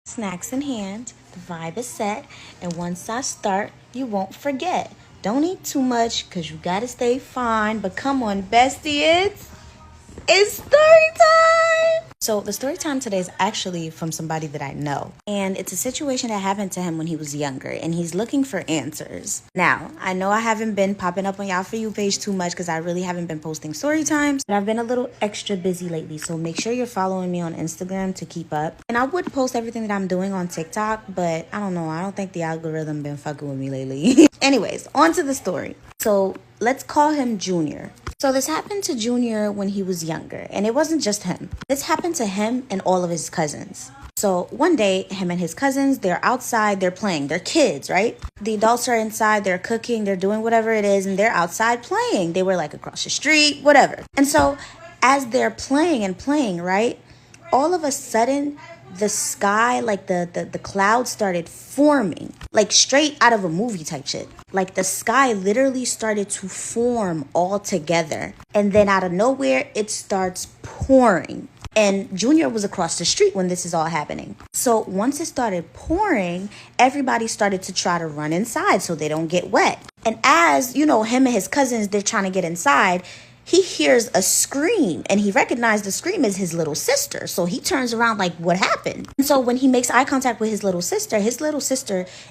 Snacks in hand, the vibe is set, and once I start, you won't forget. Don't eat too much, cause you gotta stay fine. But come on, bestie, it's story time! So the story time today is actually from somebody that I know. And it's a situation that happened to him when he was younger. And he's looking for answers. Now, I know I haven't been popping up on y'all For You page too much because I really haven't been posting story times. But I've been a little extra busy lately. So make sure you're following me on Instagram to keep up. And I would post everything that I'm doing on TikTok. But I don't know. I don't think the algorithm been fucking with me lately. Anyways, on to the story. So let's call him Junior. So this happened to Junior when he was younger, and it wasn't just him. This happened to him and all of his cousins. So one day, him and his cousins, they're outside, they're playing. They're kids, right? The adults are inside, they're cooking, they're doing whatever it is, and they're outside playing. They were like across the street, whatever. And so as they're playing and playing, right? All of a sudden, the sky, like the clouds started forming, like straight out of a movie type shit. Like the sky literally started to form all together. And then out of nowhere, it starts pouring. And Junior was across the street when this is all happening. So once it started pouring, everybody started to try to run inside so they don't get wet. And as, him and his cousins, they're trying to get inside, he hears a scream, and he recognized the scream as his little sister. So he turns around like, what happened? And so when he makes eye contact with his little sister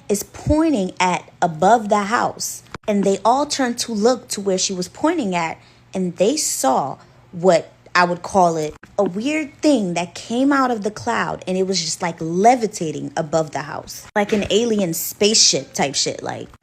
is pointing at above the house. And they all turn to look to where she was pointing at, and they saw what I would call it a weird thing that came out of the cloud, and it was just like levitating above the house, like an alien spaceship type shit.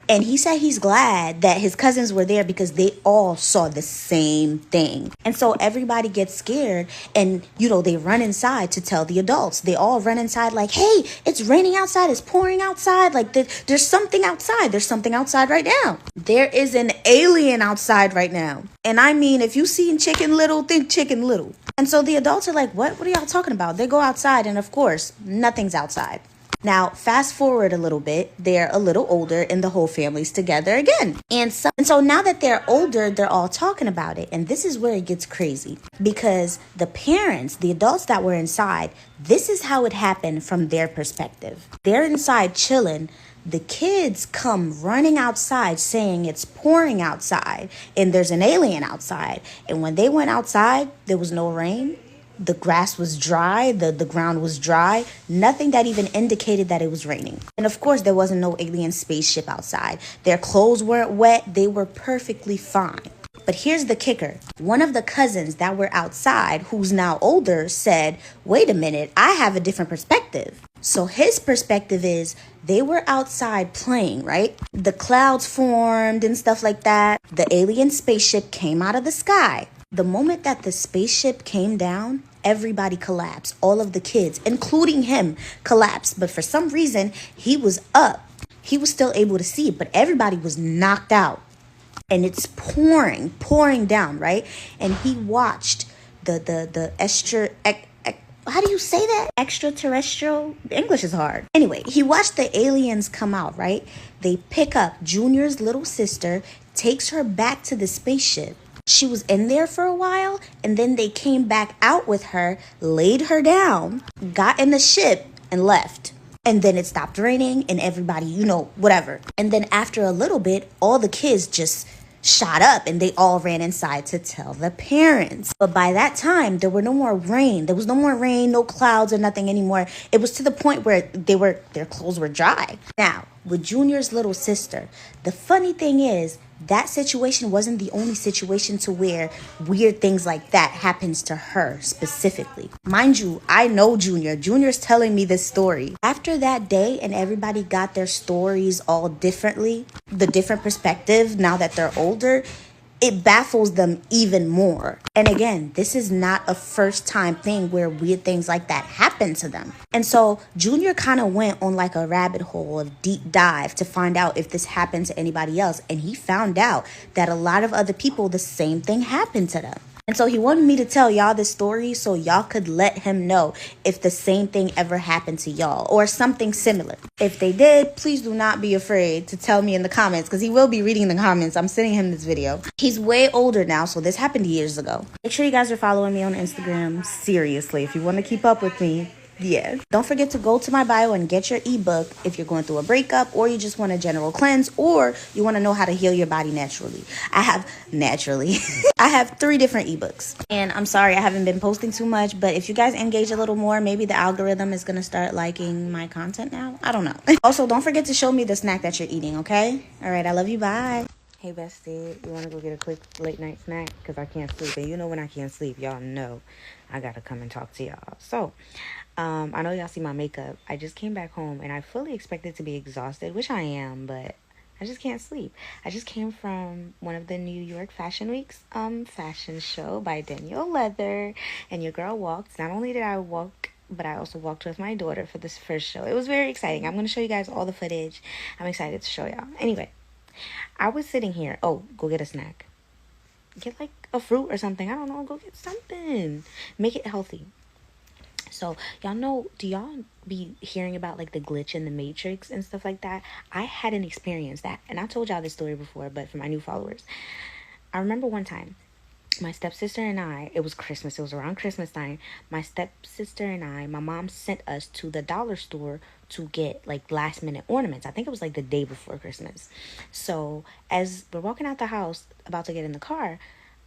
And he said he's glad that his cousins were there because they all saw the same thing. And so everybody gets scared, and they run inside to tell the adults. They all run inside like, hey, it's raining outside, it's pouring outside, like there's something outside. There's something outside right now. There is an alien outside right now. And I mean, if you seen Chicken Little, think Chicken Little. And so the adults are like, what are y'all talking about? They go outside, and of course, nothing's outside. Now, fast forward a little bit, they're a little older and the whole family's together again. And so now that they're older, they're all talking about it. And this is where it gets crazy because the parents, the adults that were inside, this is how it happened from their perspective. They're inside chilling. The kids come running outside saying it's pouring outside and there's an alien outside. And when they went outside, there was no rain. The grass was dry, the ground was dry, nothing that even indicated that it was raining. And of course, there wasn't no alien spaceship outside. Their clothes weren't wet, they were perfectly fine. But here's the kicker. One of the cousins that were outside, who's now older, said, wait a minute, I have a different perspective. So his perspective is they were outside playing, right? The clouds formed and stuff like that. The alien spaceship came out of the sky. The moment that the spaceship came down, everybody collapsed. All of the kids, including him, collapsed. But for some reason, he was up. He was still able to see, but everybody was knocked out. And it's pouring down, right? And he watched how do you say that? Extraterrestrial? English is hard. Anyway, he watched the aliens come out, right? They pick up Junior's little sister, takes her back to the spaceship. She was in there for a while, and then they came back out with her, laid her down, got in the ship, and left. And then it stopped raining, and everybody, whatever. And then after a little bit, all the kids just shot up, and they all ran inside to tell the parents. But by that time, there were no more rain. There was no more rain, no clouds or nothing anymore. It was to the point where their clothes were dry. Now, with Junior's little sister, the funny thing is, that situation wasn't the only situation to where weird things like that happens to her specifically. Mind you, I know Junior. Junior's telling me this story. After that day and everybody got their stories all differently, the different perspective now that they're older, it baffles them even more. And again, this is not a first time thing where weird things like that happen to them. And so Junior kind of went on like a rabbit hole of deep dive to find out if this happened to anybody else. And he found out that a lot of other people, the same thing happened to them. And so he wanted me to tell y'all this story so y'all could let him know if the same thing ever happened to y'all or something similar. If they did, please do not be afraid to tell me in the comments because he will be reading the comments. I'm sending him this video. He's way older now, so this happened years ago. Make sure you guys are following me on Instagram. Seriously, if you want to keep up with me, Yeah. Don't forget to go to my bio and get your ebook if you're going through a breakup, or you just want a general cleanse, or you want to know how to heal your body naturally. I have 3 different ebooks. And I'm sorry I haven't been posting too much, but if you guys engage a little more, maybe the algorithm is going to start liking my content now. I don't know. Also, don't forget to show me the snack that you're eating, okay? All right, I love you. Bye. Hey, bestie, you want to go get a quick late night snack? Because I can't sleep. And you know when I can't sleep, y'all know I got to come and talk to y'all. So, I know y'all see my makeup. I just came back home and I fully expected to be exhausted, which I am, but I just can't sleep. I just came from one of the New York Fashion Week's fashion show by Danielle Leather, and your girl walked. Not only did I walk, but I also walked with my daughter for this first show. It was very exciting. I'm going to show you guys all the footage. I'm excited to show y'all. Anyway, I was sitting here. Oh, go get a snack. Get like a fruit or something. I don't know. Go get something. Make it healthy. So, y'all know, do y'all be hearing about like the glitch in the Matrix and stuff like that? I hadn't experienced that. And I told y'all this story before, but for my new followers, I remember one time my stepsister and I, it was Christmas, it was around Christmas time. My stepsister and I, my mom sent us to the dollar store to get like last minute ornaments. I think it was like the day before Christmas. So as we're walking out the house, about to get in the car,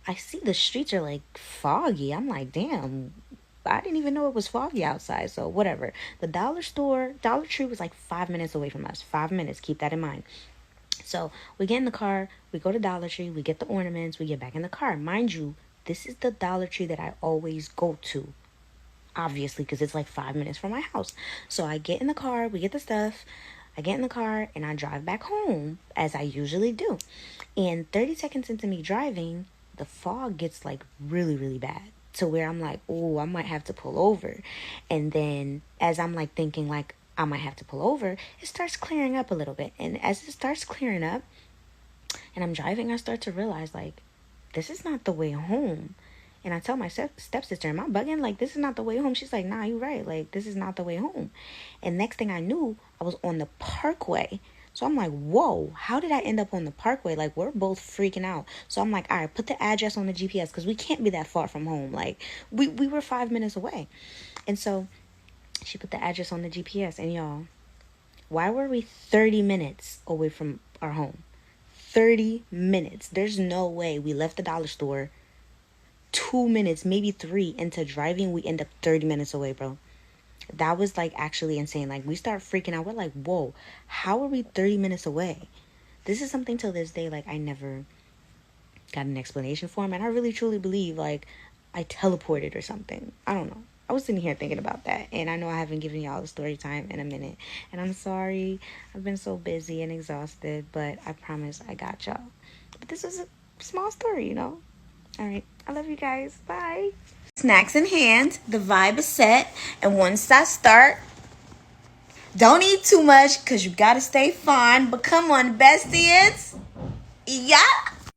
I see the streets are like foggy. I'm like, damn, I didn't even know it was foggy outside. So whatever. The dollar Tree was like 5 minutes away from us. 5 minutes, keep that in mind. So we get in the car, we go to Dollar Tree, we get the ornaments, we get back in the car. Mind you, this is the Dollar Tree that I always go to, obviously, because it's like 5 minutes from my house. So I get in the car, we get the stuff, I get in the car, and I drive back home, as I usually do. And 30 seconds into me driving, the fog gets like really, really bad, to where I'm like, oh, I might have to pull over. And then as I'm like thinking like, I might have to pull over, it starts clearing up a little bit. And as it starts clearing up and I'm driving, I start to realize like, this is not the way home. And I tell my stepsister, am I bugging? Like, this is not the way home. She's like, nah, you're right. Like, this is not the way home. And next thing I knew, I was on the parkway. So I'm like, whoa, how did I end up on the parkway? Like, we're both freaking out. So I'm like, all right, put the address on the GPS, because we can't be that far from home. Like, we were 5 minutes away. And so she put the address on the GPS, and y'all, why were we 30 minutes away from our home? 30 minutes. There's no way we left the dollar store 2 minutes, maybe 3 into driving. We end up 30 minutes away, bro. That was like actually insane. Like, we start freaking out. We're like, whoa, how are we 30 minutes away? This is something till this day, like, I never got an explanation for him. And I really truly believe like I teleported or something. I don't know. I was sitting here thinking about that, and I know I haven't given y'all the story time in a minute, and I'm sorry. I've been so busy and exhausted, but I promise I got y'all. But this is a small story, you know? All right. I love you guys. Bye. Snacks in hand. The vibe is set. And once I start, don't eat too much because you got to stay fine. But come on, besties. Yeah.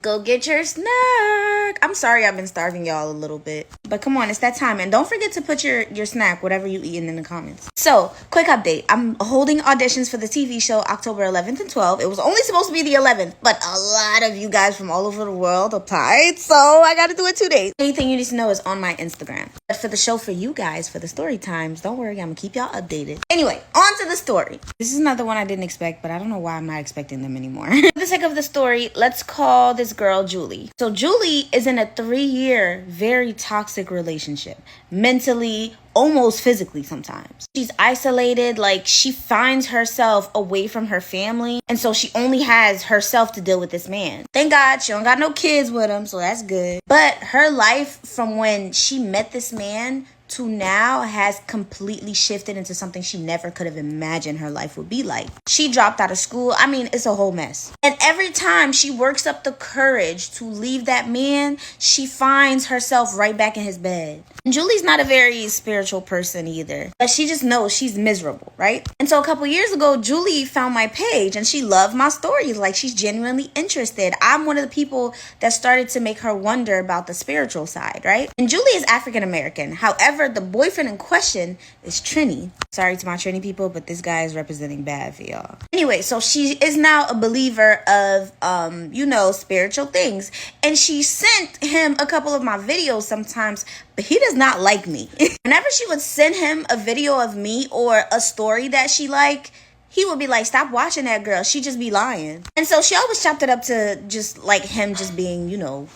Go get your snack. I'm sorry I've been starving y'all a little bit. But come on, it's that time. And don't forget to put your snack, whatever you eating, in the comments. So, quick update. I'm holding auditions for the TV show October 11th and 12th. It was only supposed to be the 11th, but a lot of you guys from all over the world applied. So, I got to do it 2 days. Anything you need to know is on my Instagram. But for the show for you guys, for the story times, don't worry. I'm going to keep y'all updated. Anyway, on to the story. This is another one I didn't expect, but I don't know why I'm not expecting them anymore. For the sake of the story, let's call this girl Julie. So Julie is in a 3-year, very toxic relationship. Mentally, almost physically sometimes. She's isolated, like she finds herself away from her family. And so she only has herself to deal with this man. Thank God she don't got no kids with him, so that's good. But her life from when she met this man to now has completely shifted into something she never could have imagined her life would be like. She dropped out of school. I mean, it's a whole mess. And every time she works up the courage to leave that man, she finds herself right back in his bed. And Julie's not a very spiritual person either, but she just knows she's miserable, right? And so a couple years ago, Julie found my page and she loved my stories. Like, she's genuinely interested. I'm one of the people that started to make her wonder about the spiritual side, right? And Julie is African American. However, However, the boyfriend in question is Trini. Sorry to my Trini people, but this guy is representing bad for y'all. Anyway, so she is now a believer of, spiritual things. And she sent him a couple of my videos sometimes, but he does not like me. Whenever she would send him a video of me or a story that she liked, he would be like, stop watching that girl. She just be lying. And so she always chopped it up to just like him just being,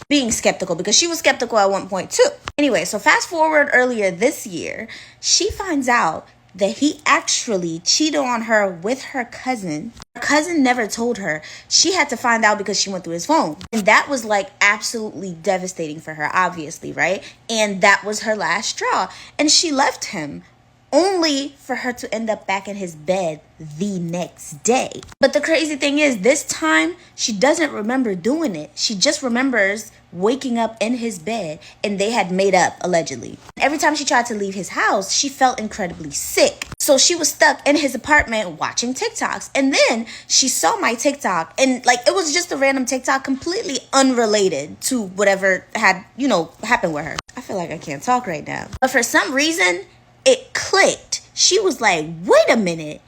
being skeptical, because she was skeptical at one point too. Anyway, so fast forward earlier this year, she finds out that he actually cheated on her with her cousin. Her cousin never told her. She had to find out because she went through his phone. And that was like absolutely devastating for her, obviously, right? And that was her last straw. And she left him, only for her to end up back in his bed the next day. But the crazy thing is, this time she doesn't remember doing it. She just remembers waking up in his bed and they had made up, allegedly. Every time she tried to leave his house, she felt incredibly sick. So she was stuck in his apartment watching TikToks. And then she saw my TikTok, and like it was just a random TikTok completely unrelated to whatever had, happened with her. I feel like I can't talk right now. But for some reason, it clicked. She was like, wait a minute,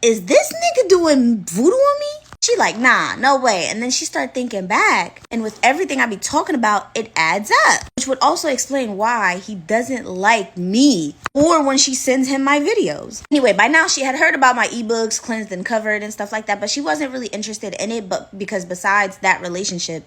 is this nigga doing voodoo on me? She like, nah, no way. And then she started thinking back, and with everything I be talking about, it adds up. Which would also explain why he doesn't like me or when she sends him my videos. Anyway, by now she had heard about my ebooks, cleansed and covered and stuff like that, but she wasn't really interested in it, but because besides that relationship,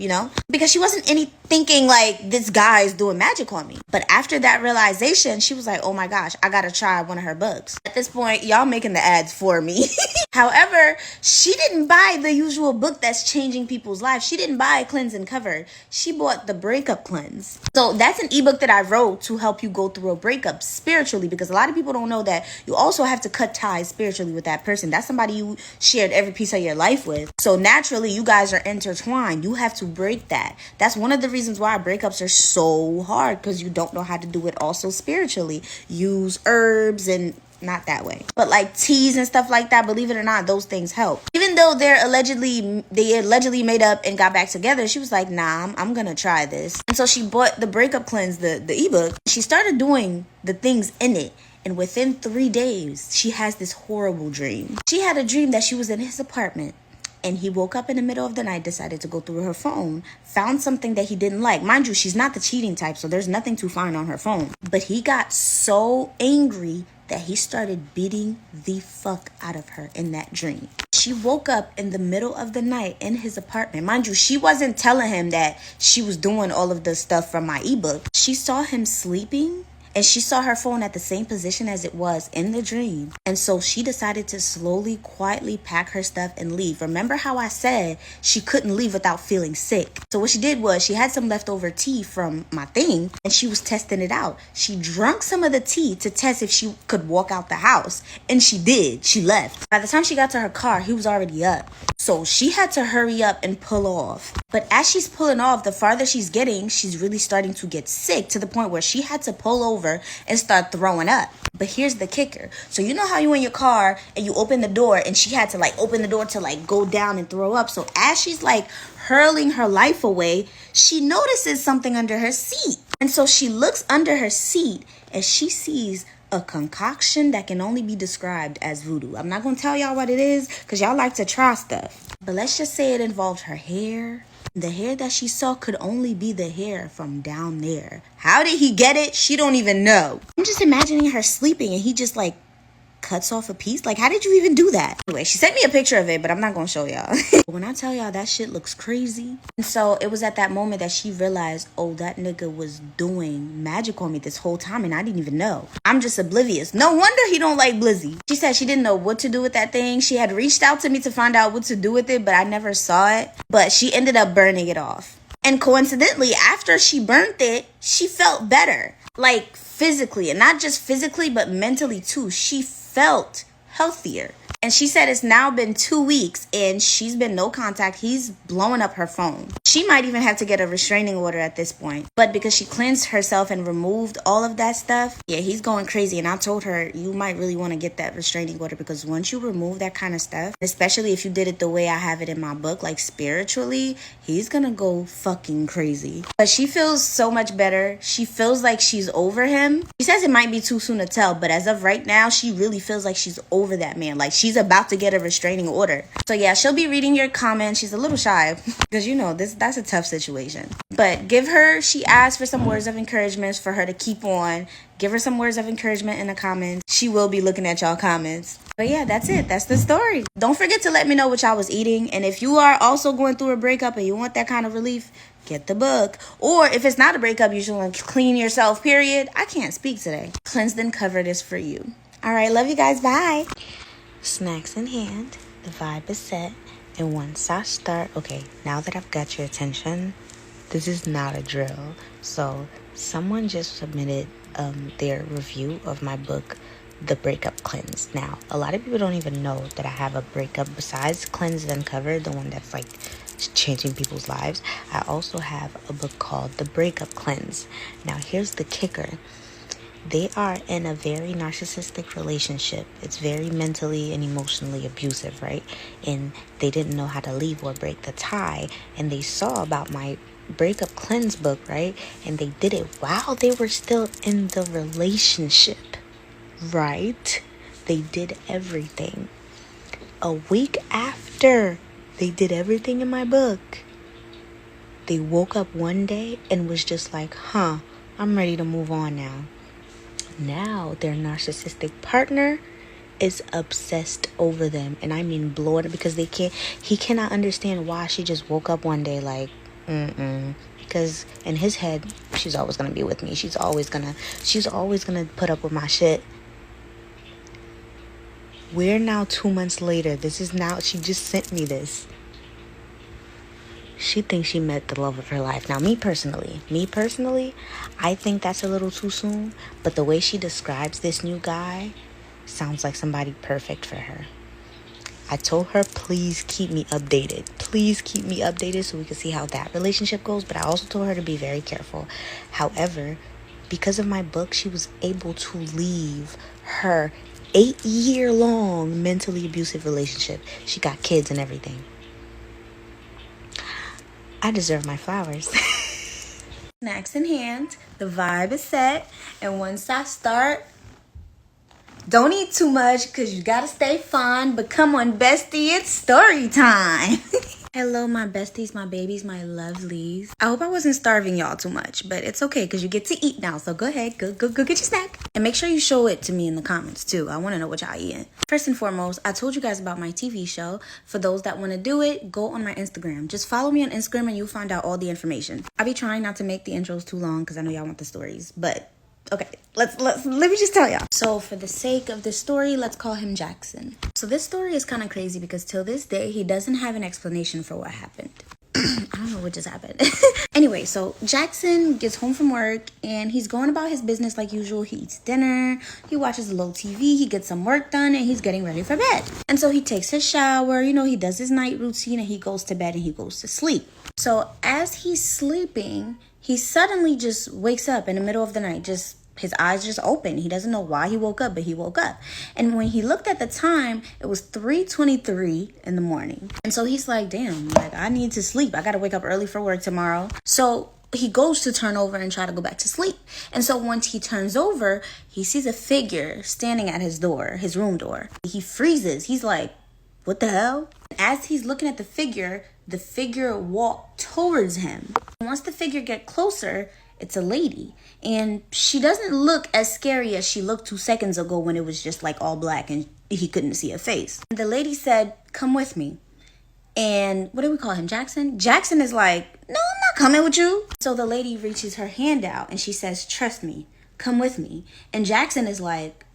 because she wasn't thinking like this guy is doing magic on me. But after that realization, she was like, oh my gosh, I gotta try one of her books. At this point, y'all making the ads for me. However, she didn't buy the usual book that's changing people's lives. She didn't buy Cleanse and Covered. She bought the Breakup Cleanse. So that's an ebook that I wrote to help you go through a breakup spiritually, because a lot of people don't know that you also have to cut ties spiritually with that person. That's somebody you shared every piece of your life with. So naturally, you guys are intertwined. You have to break that. That's one of the reasons why breakups are so hard, because you don't know how to do it also spiritually. Use herbs and not that way, but like teas and stuff like that. Believe it or not, those things help. Even though they allegedly made up and got back together, she was like, nah, I'm gonna try this. And so she bought the Breakup Cleanse, the ebook. She started doing the things in it, and within 3 days she has this horrible dream. She had a dream that she was in his apartment, and he woke up in the middle of the night, decided to go through her phone, found something that he didn't like. Mind you, she's not the cheating type, so there's nothing to find on her phone. But he got so angry that he started beating the fuck out of her in that dream. She woke up in the middle of the night in his apartment. Mind you, she wasn't telling him that she was doing all of the stuff from my ebook. She saw him sleeping, and she saw her phone at the same position as it was in the dream. And so she decided to slowly, quietly pack her stuff and leave. Remember how I said she couldn't leave without feeling sick? So what she did was she had some leftover tea from my thing, and she was testing it out. She drank some of the tea to test if she could walk out the house. And she did. She left. By the time she got to her car, he was already up. So she had to hurry up and pull off. But as she's pulling off, the farther she's getting, she's really starting to get sick, to the point where she had to pull over and start throwing up. But here's the kicker. So you know how you in your car and you open the door, and she had to like open the door to like go down and throw up. So as she's like hurling her life away, she notices something under her seat. And so she looks under her seat and she sees a concoction that can only be described as voodoo. I'm not going to tell y'all what it is, because y'all like to try stuff. But let's just say it involved her hair. The hair that she saw could only be the hair from down there. How did he get it? She don't even know. I'm just imagining her sleeping and he just like cuts off a piece. Like, how did you even do that? Anyway, she sent me a picture of it, but I'm not gonna show y'all. When I tell y'all, that shit looks crazy. And so it was at that moment that she realized, oh, that nigga was doing magic on me this whole time and I didn't even know. I'm just oblivious. No wonder he don't like Blizzy. She said she didn't know what to do with that thing. She had reached out to me to find out what to do with it, but I never saw it. But she ended up burning it off. And coincidentally, after she burnt it, she felt better. Like physically, and not just physically, but mentally too. She felt healthier. And she said it's now been 2 weeks and she's been no contact. He's blowing up her phone. She might even have to get a restraining order at this point. But because she cleansed herself and removed all of that stuff, yeah, he's going crazy. And I told her, you might really want to get that restraining order, because once you remove that kind of stuff, especially if you did it the way I have it in my book, like spiritually, he's gonna go fucking crazy. But she feels so much better. She feels like she's over him. She says it might be too soon to tell, but as of right now, she really feels like she's over that man. Like she's about to get a restraining order. So yeah, she'll be reading your comments. She's a little shy because you know that's a tough situation. But give her, she asked for some words of encouragement for her to keep on. Give her some words of encouragement in the comments. She will be looking at y'all comments. But yeah, that's it. That's the story. Don't forget to let me know what y'all was eating. And if you are also going through a breakup and you want that kind of relief, get the book. Or if it's not a breakup, you should want to clean yourself, period. I can't speak today. Cleansed and Covered is for you. All right, love you guys. Bye. Snacks in hand. The vibe is set. And once I start, okay, now that I've got your attention, this is not a drill. So someone just submitted their review of my book, The Breakup Cleanse. Now, a lot of people don't even know that I have a breakup besides Cleansed and Covered, the one that's like changing people's lives. I also have a book called The Breakup Cleanse. Now, here's the kicker. They are in a very narcissistic relationship. It's very mentally and emotionally abusive, right? And they didn't know how to leave or break the tie. And they saw about my breakup cleanse book, right? And they did it while they were still in the relationship, right? They did everything. A week after they did everything in my book, they woke up one day and was just like, I'm ready to move on now. Now their narcissistic partner is obsessed over them, and I mean blowing it, because he cannot understand why she just woke up one day like because in his head she's always gonna be with me, she's always gonna put up with my shit. We're now 2 months later. She just sent me this. She thinks she met the love of her life. Now, me personally, I think that's a little too soon. But the way she describes this new guy sounds like somebody perfect for her. I told her, please keep me updated. Please keep me updated so we can see how that relationship goes. But I also told her to be very careful. However, because of my book, she was able to leave her 8-year-long mentally abusive relationship. She got kids and everything. I deserve my flowers. Snacks in hand. The vibe is set. And once I start, don't eat too much because you got to stay fun. But come on, bestie, it's story time. Hello, my besties, my babies, my lovelies. I hope I wasn't starving y'all too much, but it's okay because you get to eat now. So go ahead, go get your snack. And make sure you show it to me in the comments too. I want to know what y'all eating. First and foremost, I told you guys about my TV show. For those that want to do it, go on my Instagram. Just follow me on Instagram and you'll find out all the information. I'll be trying not to make the intros too long because I know y'all want the stories, but okay, let me just tell y'all. So for the sake of this story, let's call him Jackson. So this story is kind of crazy because till this day, he doesn't have an explanation for what happened. I don't know what just happened. Anyway, so Jackson gets home from work and he's going about his business like usual. He eats dinner, he watches a little TV, he gets some work done, and he's getting ready for bed. And so he takes his shower, he does his night routine, and he goes to bed and he goes to sleep. So as he's sleeping, he suddenly just wakes up in the middle of the night, his eyes just open. He doesn't know why he woke up, but he woke up. And when he looked at the time, it was 3:23 in the morning. And so he's like, damn, I need to sleep. I got to wake up early for work tomorrow. So he goes to turn over and try to go back to sleep. And so once he turns over, he sees a figure standing at his door, his room door. He freezes. He's like, what the hell? As he's looking at the figure walked towards him. And once the figure get closer, it's a lady. And she doesn't look as scary as she looked 2 seconds ago when it was just like all black and he couldn't see her face. And the lady said, come with me. And what do we call him, Jackson? Jackson is like, no, I'm not coming with you. So the lady reaches her hand out and she says, trust me, come with me. And Jackson is like,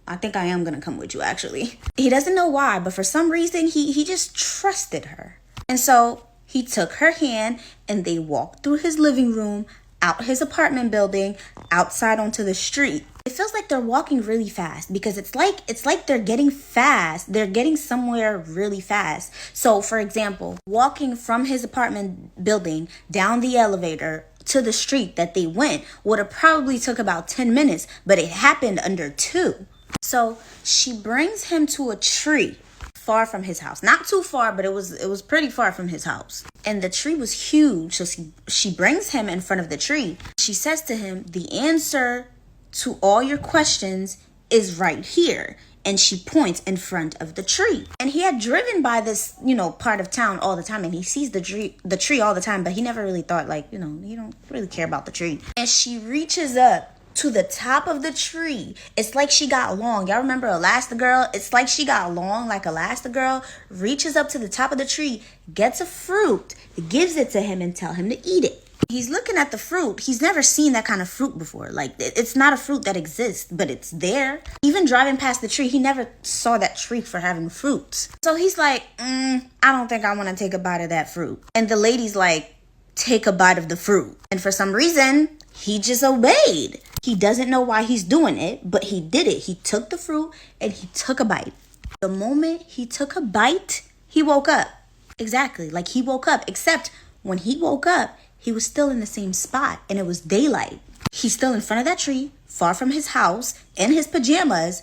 I think I am going to come with you, actually. He doesn't know why, but for some reason, he just trusted her. And so he took her hand and they walked through his living room, out his apartment building, outside onto the street. If feels like they're walking really fast because it's like they're getting fast. They're getting somewhere really fast. So, for example, walking from his apartment building down the elevator to the street that they went would have probably took about 10 minutes, but it happened under 2. So she brings him to a tree far from his house. Not too far, but it was pretty far from his house. And the tree was huge. So she brings him in front of the tree. She says to him, the answer to all your questions is right here. And she points in front of the tree. And he had driven by this, part of town all the time. And he sees the tree all the time. But he never really thought you don't really care about the tree. And she reaches up to the top of the tree. It's like she got long. Y'all remember Elastigirl? It's like she got long like Elastigirl. Reaches up to the top of the tree, gets a fruit, gives it to him and tell him to eat it. He's looking at the fruit. He's never seen that kind of fruit before. It's not a fruit that exists, but it's there. Even driving past the tree, he never saw that tree for having fruits. So he's like, I don't think I want to take a bite of that fruit. And the lady's like, take a bite of the fruit. And for some reason, he just obeyed. He doesn't know why he's doing it, but he did it. He took the fruit and he took a bite. The moment he took a bite, he woke up. Exactly, like he woke up. Except when he woke up, he was still in the same spot and it was daylight. He's still in front of that tree, far from his house, in his pajamas.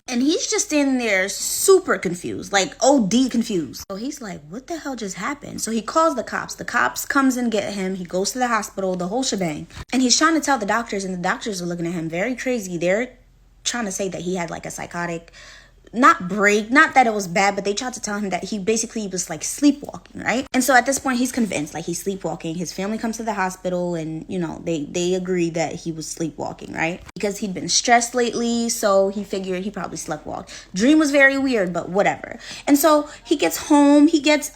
And he's just standing there super confused, like OD confused. So he's like, what the hell just happened? So he calls the cops. The cops comes and get him. He goes to the hospital, the whole shebang. And he's trying to tell the doctors, and the doctors are looking at him very crazy. They're trying to say that he had a psychotic, not break, not that it was bad, but they tried to tell him that he basically was sleepwalking, right? And so at this point, he's convinced he's sleepwalking. His family comes to the hospital and, they agree that he was sleepwalking, right? Because he'd been stressed lately, so he figured he probably sleptwalked. Dream was very weird, but whatever. And so he gets home, he gets,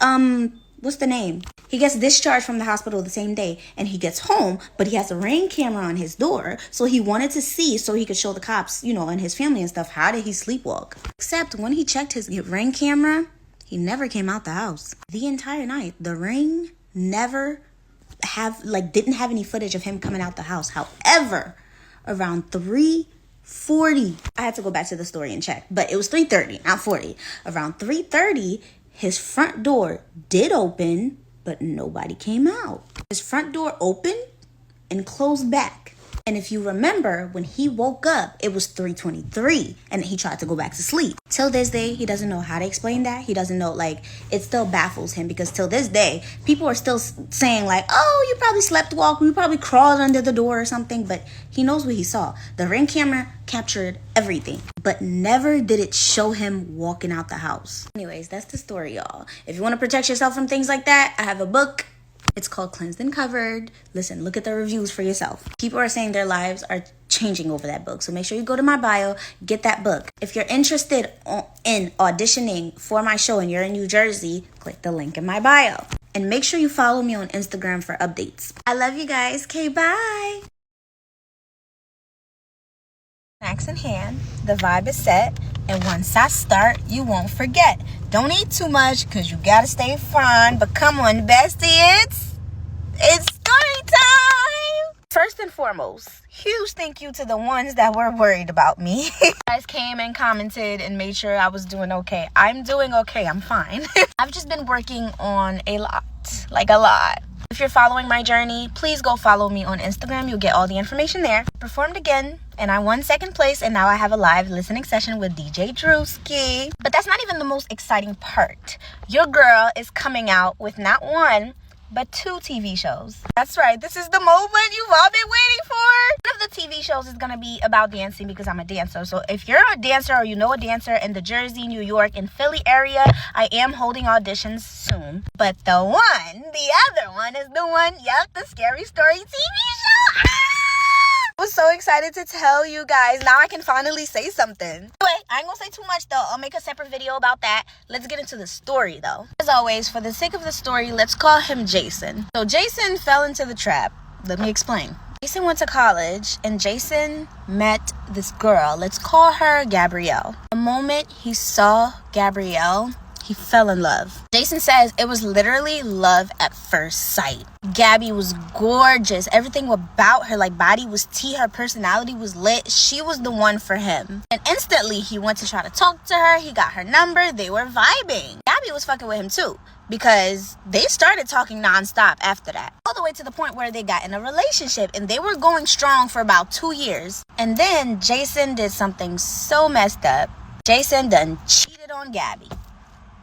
what's the name? He gets discharged from the hospital the same day and he gets home, but he has a Ring camera on his door. So he wanted to see so he could show the cops, and his family and stuff, how did he sleepwalk? Except when he checked his Ring camera, he never came out the house. The entire night, the Ring never didn't have any footage of him coming out the house. However, around 3:40, I had to go back to the story and check, but it was 3:30, not 40. Around 3:30, his front door did open, but nobody came out. His front door opened and closed back. And if you remember, when he woke up, it was 3:23 and he tried to go back to sleep. Till this day, he doesn't know how to explain that. He doesn't know, it still baffles him because till this day, people are still saying oh, you probably sleptwalked, you probably crawled under the door or something, but he knows what he saw. The Ring camera captured everything, but never did it show him walking out the house. Anyways, that's the story, y'all. If you want to protect yourself from things like that, I have a book. It's called Cleansed and Covered. Listen, look at the reviews for yourself. People are saying their lives are changing over that book. So make sure you go to my bio, get that book. If you're interested in auditioning for my show and you're in New Jersey, click the link in my bio. And make sure you follow me on Instagram for updates. I love you guys. Okay, bye. Snacks in hand, the vibe is set, and once I start, you won't forget. Don't eat too much because you gotta stay fine, but come on, bestie, it's story time! First and foremost, huge thank you to the ones that were worried about me. You guys came and commented and made sure I was doing okay. I'm doing okay, I'm fine. I've just been working on a lot. If you're following my journey, please go follow me on Instagram. You'll get all the information there. Performed again, and I won second place, and now I have a live listening session with DJ Drewski. But that's not even the most exciting part. Your girl is coming out with not one, but 2 TV shows. That's right, this is the moment you've all been waiting for. One of the TV shows is gonna be about dancing because I'm a dancer. So if you're a dancer or you know a dancer in the Jersey, New York, and Philly area, I am holding auditions soon. But the other one is the one, the Scary Story TV show. I was so excited to tell you guys. Now I can finally say something. Anyway, I ain't gonna say too much though. I'll make a separate video about that. Let's get into the story though. As always, for the sake of the story, let's call him Jason. So Jason fell into the trap. Let me explain. Jason went to college and Jason met this girl. Let's call her Gabrielle. The moment he saw Gabrielle, he fell in love. Jason Jason says it was literally love at first sight. Gabby was gorgeous. Everything about her, like body was tea, her personality was lit. She was the one for him. And instantly he went to try to talk to her. He got her number. They were vibing. Gabby was fucking with him too, because they started talking nonstop after that. All the way to the point where they got in a relationship, and they were going strong for about 2 years. And then Jason did something so messed up. Jason done cheated on Gabby.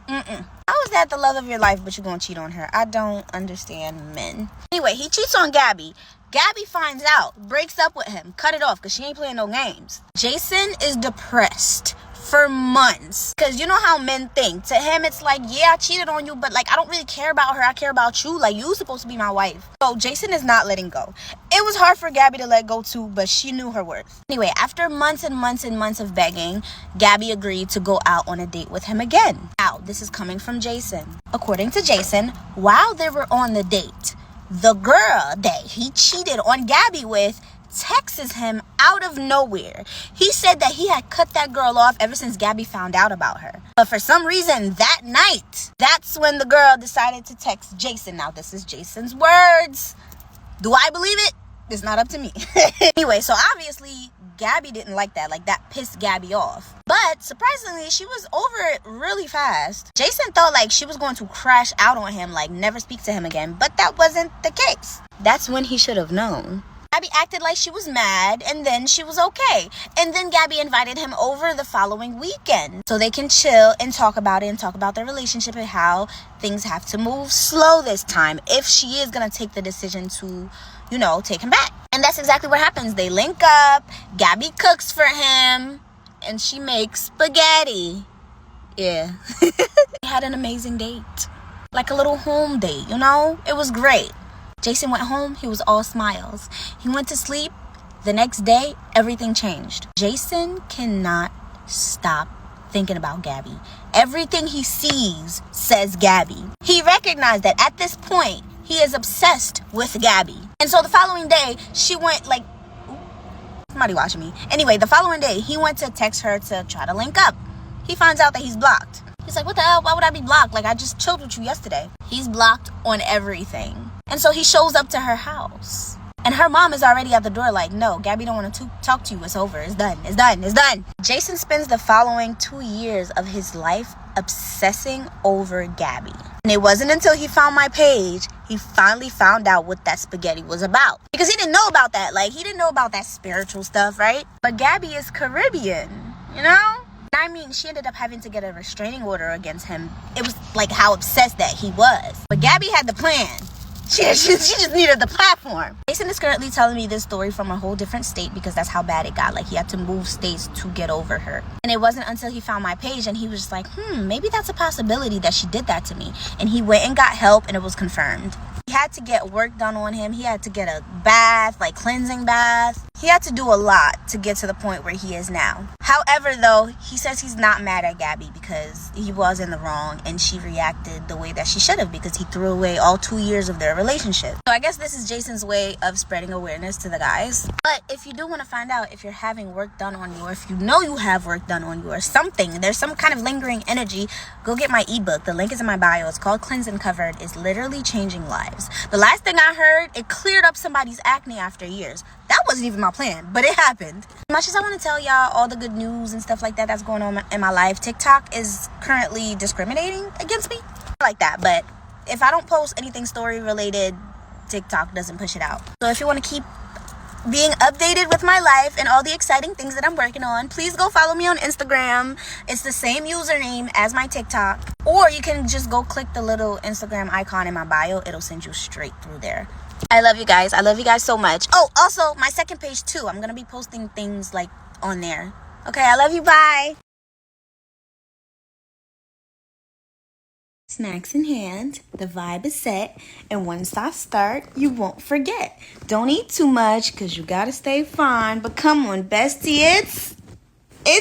How is that the love of your life, but you're gonna cheat on her? I don't understand men. Anyway, he cheats on Gabby. Gabby finds out, breaks up with him, cut it off because she ain't playing no games. Jason is depressed for months, because you know how men think. To him, it's like, yeah, I cheated on you, but like, I don't really care about her. I care about you. Like, you supposed to be my wife. So Jason is not letting go. It was hard for Gabby to let go too, but she knew her worth. Anyway, after months and months and months of begging, Gabby agreed to go out on a date with him again. Now, this is coming from Jason. According to Jason, while they were on the date, the girl that he cheated on Gabby with texts him out of nowhere. He said that he had cut that girl off ever since Gabby found out about her. But for some reason that night, that's when the girl decided to text Jason. Now, this is Jason's words. Do I believe it? It's not up to me. Anyway, so obviously Gabby didn't like that. Like, that pissed Gabby off. But surprisingly, she was over it really fast. Jason thought like she was going to crash out on him, like never speak to him again. But that wasn't the case. That's when he should have known. Gabby acted like she was mad, and then she was okay. And then Gabby invited him over the following weekend so they can chill and talk about it and talk about their relationship and how things have to move slow this time if she is going to take the decision to, you know, take him back. And that's exactly what happens. They link up, Gabby cooks for him, and she makes spaghetti. Yeah. They had an amazing date. Like a little home date, you know? It was great. Jason went home, he was all smiles. He went to sleep. The next day, everything changed. Jason cannot stop thinking about Gabby. Everything he sees says Gabby. He recognized that at this point, he is obsessed with Gabby. And so the following day, she went like, somebody watching me. Anyway, the following day, he went to text her to try to link up. He finds out that he's blocked. He's like, what the hell? Why would I be blocked? Like, I just chilled with you yesterday. He's blocked on everything. And so he shows up to her house. And her mom is already at the door like, no, Gabby don't want to talk to you. It's over. It's done. It's done. It's done. Jason spends the following 2 years of his life obsessing over Gabby. And it wasn't until he found my page, he finally found out what that spaghetti was about. Because he didn't know about that. Like, he didn't know about that spiritual stuff, right? But Gabby is Caribbean, you know? I mean, she ended up having to get a restraining order against him. It was like how obsessed that he was. But Gabby had the plan. She just needed the platform. Jason is currently telling me this story from a whole different state because that's how bad it got. Like, he had to move states to get over her. And it wasn't until he found my page and he was just like, maybe that's a possibility that she did that to me. And he went and got help and it was confirmed. He had to get work done on him. He had to get a bath, like cleansing bath. He had to do a lot to get to the point where he is now. However, though, he says he's not mad at Gabby because he was in the wrong and she reacted the way that she should have because he threw away all 2 years of their relationship. So I guess this is Jason's way of spreading awareness to the guys. But if you do want to find out if you're having work done on you, or if you know you have work done on you or something, there's some kind of lingering energy, go get my ebook. The link is in my bio. It's called Cleansed and Covered. It's literally changing lives. The last thing I heard, it cleared up somebody's acne after years. That wasn't even my plan, but it happened. As much as I want to tell y'all all the good news and stuff like that that's going on in my life, TikTok is currently discriminating against me. I like that, but if I don't post anything story related, TikTok doesn't push it out. So if you want to keep being updated with my life and all the exciting things that I'm working on, please go follow me on Instagram. It's the same username as my TikTok. Or you can just go click the little Instagram icon in my bio. It'll send you straight through there. I love you guys. I love you guys so much. Oh, also, my second page too. I'm going to be posting things like on there. Okay, I love you. Bye. Snacks in hand, the vibe is set, and once I start, you won't forget. Don't eat too much, because you gotta stay fine, but come on, bestie, it's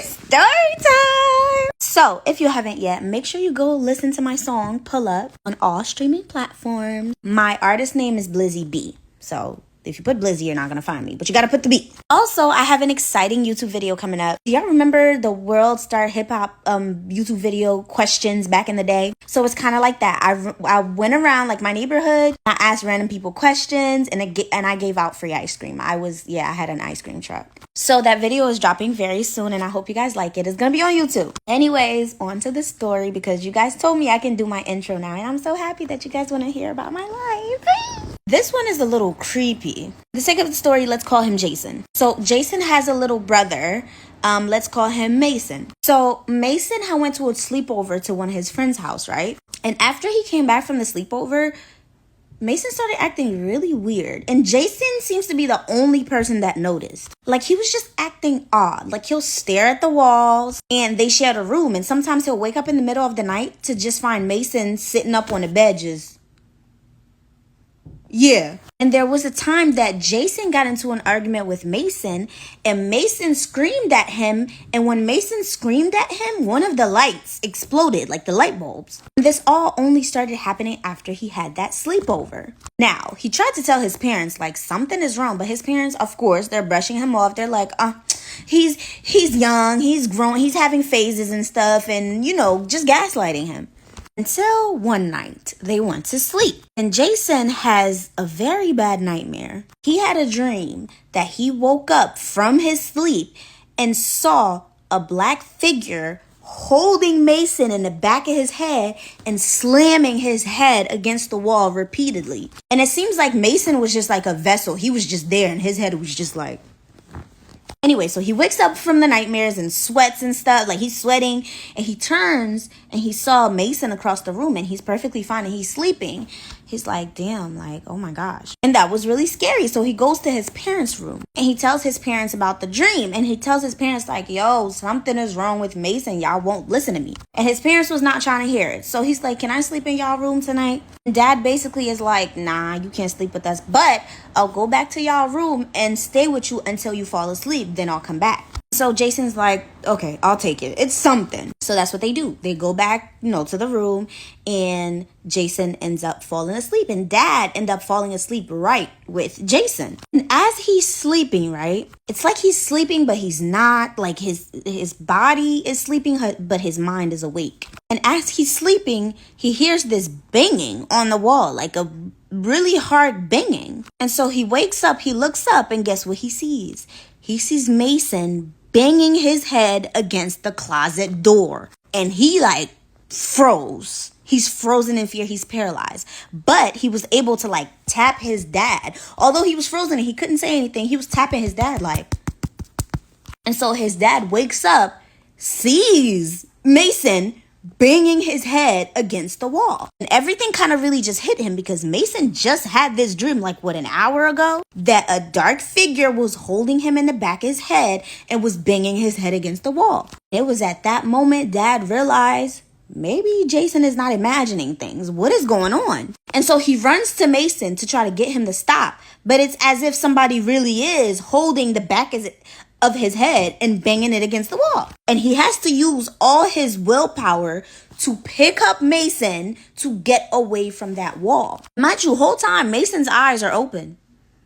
story time! So, if you haven't yet, make sure you go listen to my song, Pull Up, on all streaming platforms. My artist name is Blizzy B, so If you put Blizzy, you're not gonna find me, but you gotta put the beat. Also, I have an exciting YouTube video coming up. Do y'all remember the World Star Hip Hop YouTube video questions back in the day? So it's kind of like that. I went around like my neighborhood. I asked random people questions, and I gave out free ice cream. I had an ice cream truck. So that video is dropping very soon, and I hope you guys like it. It's gonna be on YouTube. Anyways, on to the story, because you guys told me I can do my intro now, and I'm so happy that you guys want to hear about my life. This one is a little creepy. For the sake of the story, let's call him Jason. So Jason has a little brother. Let's call him Mason. So Mason had went to a sleepover to one of his friend's house, right? And after he came back from the sleepover, Mason started acting really weird. And Jason seems to be the only person that noticed. Like, he was just acting odd. Like, he'll stare at the walls, and they shared a room. And sometimes he'll wake up in the middle of the night to just find Mason sitting up on the bed just... Yeah. And there was a time that Jason got into an argument with Mason, and Mason screamed at him. And when Mason screamed at him, one of the lights exploded, like the light bulbs. This all only started happening after he had that sleepover. Now, he tried to tell his parents, like, something is wrong. But his parents, of course, they're brushing him off. They're like, he's young, he's grown, he's having phases and stuff, and, just gaslighting him. Until one night, they went to sleep. And Jason has a very bad nightmare. He had a dream that he woke up from his sleep and saw a black figure holding Mason in the back of his head and slamming his head against the wall repeatedly. And it seems like Mason was just like a vessel. He was just there, and his head was just like... Anyway, so he wakes up from the nightmares and sweats and stuff. Like, he's sweating, and he turns and he saw Mason across the room, and he's perfectly fine and he's sleeping. He's like, damn, like, oh my gosh. And that was really scary. So he goes to his parents' room and he tells his parents about the dream. And he tells his parents, like, yo, something is wrong with Mason. Y'all won't listen to me. And his parents was not trying to hear it. So he's like, can I sleep in y'all room tonight? And Dad basically is like, nah, you can't sleep with us, but I'll go back to y'all room and stay with you until you fall asleep. Then I'll come back. So Jason's like, okay, I'll take it. It's something. So that's what they do. They go back, to the room, and Jason ends up falling asleep. And Dad ends up falling asleep right with Jason. And as he's sleeping, right, it's like he's sleeping, but he's not. Like, his body is sleeping, but his mind is awake. And as he's sleeping, he hears this banging on the wall, like a really hard banging. And so he wakes up, he looks up, and guess what he sees? He sees Mason banging his head against the closet door. And he froze. He's frozen in fear. He's paralyzed. But he was able to tap his dad. Although he was frozen and he couldn't say anything, he was tapping his dad And so his dad wakes up, sees Mason banging his head against the wall. And everything kind of really just hit him, because Mason just had this dream an hour ago, that a dark figure was holding him in the back of his head and was banging his head against the wall. It was at that moment Dad realized, maybe Jason is not imagining things. What is going on? And so he runs to Mason to try to get him to stop. But it's as if somebody really is holding the back of his head and banging it against the wall. And he has to use all his willpower to pick up Mason to get away from that wall. Mind you, whole time Mason's eyes are open.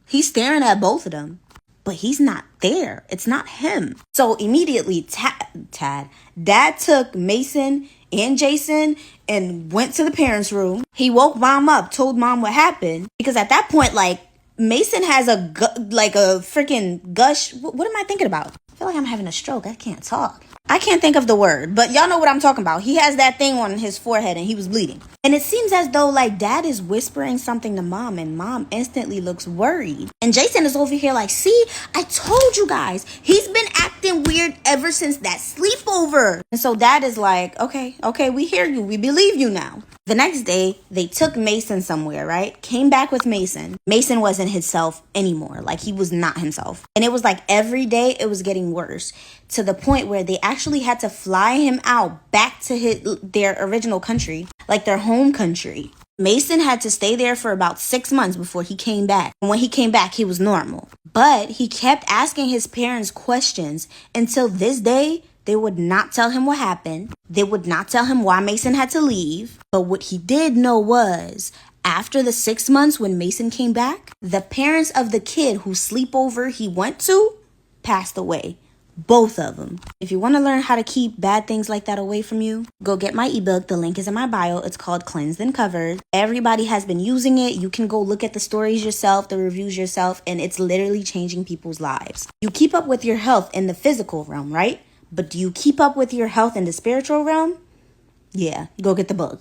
He's staring at both of them, but he's not there. It's not him. So immediately Dad took Mason and Jason and went to the parents' room. He woke Mom up, told Mom what happened, because at that point, Mason has a freaking gush. What am I thinking about? I feel like I'm having a stroke. I can't talk. I can't think of the word, but y'all know what I'm talking about. He has that thing on his forehead and he was bleeding. And it seems as though Dad is whispering something to Mom, and Mom instantly looks worried. And Jason is over here see, I told you guys, he's been acting weird ever since that sleepover. And so Dad is like, okay, we hear you. We believe you now. The next day, they took Mason somewhere, right? Came back with Mason. Mason wasn't himself anymore. He was not himself. And it was every day it was getting worse, to the point where they actually had to fly him out back to their original country, their home country. Mason had to stay there for about 6 months before he came back. And when he came back, he was normal. But he kept asking his parents questions until this day. They would not tell him what happened. They would not tell him why Mason had to leave. But what he did know was, After the 6 months when Mason came back, the parents of the kid whose sleepover he went to passed away. Both of them. If you want to learn how to keep bad things like that away from you, go get my ebook. The link is in my bio. It's called Cleansed and Covered. Everybody has been using it. You can go look at the stories yourself, the reviews yourself, and it's literally changing people's lives. You keep up with your health in the physical realm, right? But do you keep up with your health in the spiritual realm? Yeah, go get the book.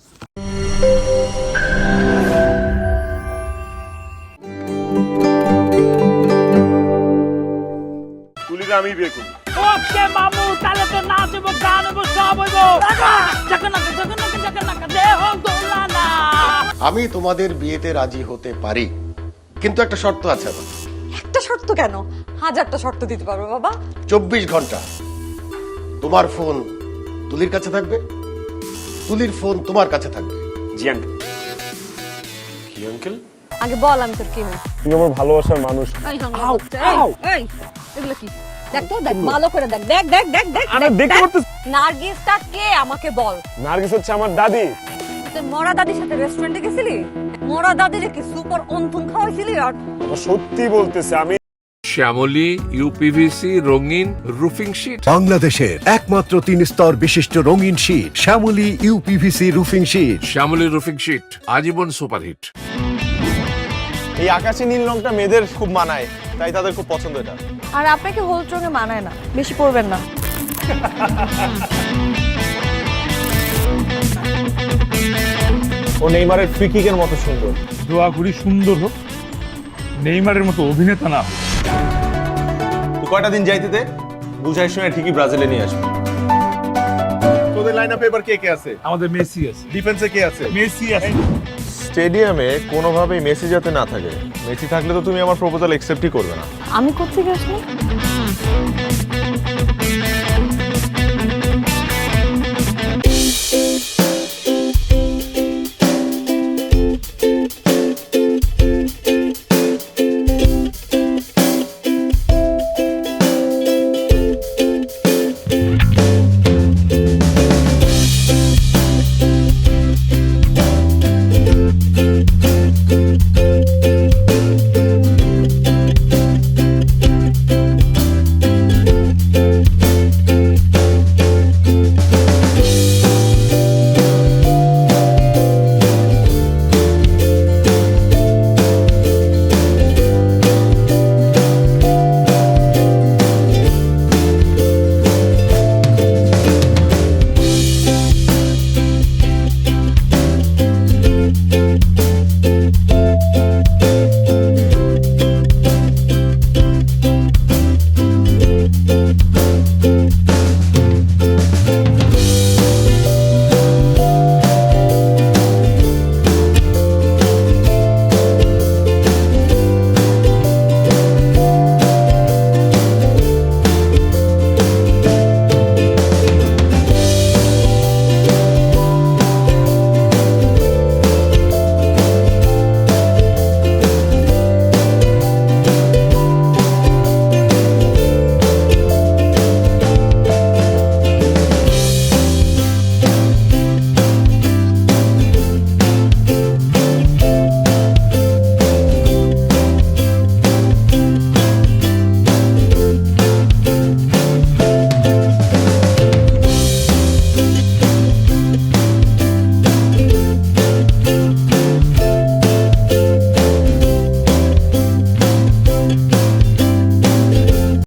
আমি বিয়ে করব। ওকে মামু তাহলে তো নাচবো গান হবো সব হইবো জাকানাকা দেহ দোলানা। আমি তোমাদের বিয়েতে রাজি হতে পারি, কিন্তু একটা শর্ত আছে আমার। একটা শর্ত কেন? 1000টা শর্ত দিতে পারবো বাবা। 24 ঘন্টা তোমার ফোন তুলির কাছে থাকবে, তুলির ফোন তোমার কাছে থাকবে। জি আঙ্কেল। কি আঙ্কেল? আগে বল আমি তোর কি হই? তুই আমার ভালোবাসার মানুষ। এই এগুলো কি? দেখ তো, দেখ ভালো করে দেখ, দেখ দেখ দেখ দেখ। আরে দেখতে পারছিস? নার্গিসটা কে আমাকে বল। নার্গিস হচ্ছে আমার দাদি। তুই মরা দাদির সাথে রেস্টুরেন্টে গেছিলি? মরা দাদিরে কি সুপার অন্তুন খাওয়াইছিলি? আর সত্যি বলতেছে আমি। শ্যামলী ইউপিভিসি রঙিন রুফিং শীট, বাংলাদেশের একমাত্র 3 স্তর বিশিষ্ট রঙিন sheet Shyamoli UPVC roofing sheet. Shyamoli roofing sheet আজীবন সুপারহিট। এই আকাশি নীল রংটা মেয়েদের খুব মানায়, তাই তাদের খুব পছন্দ এটা। আর আপনাকে হলুদ রঙে মানায় না, বেশি পরবেন না। ও নেইমারের ফ্রি কিকের মতো সুন্দর। দোয়া করি সুন্দর হোক, নেইমারের মতো অভিনেতা না হোক। তুই কয়টা দিন যাইতে দে, বুঝাই শুনে ঠিকই ব্রাজিলে নিয়ে আসবি। তোদের লাইন আপে এবার কে কে আছে? আমাদের মেসি আছে, ডিফেন্সে কে আছে? মেসি আছে। স্টেডিয়ামে কোনোভাবেই মেসি যাতে না থাকে। মেসি থাকলে তো তুমি আমার প্রপোজাল অ্যাকসেপ্টই করবে না। আমি কোথায় গেছি?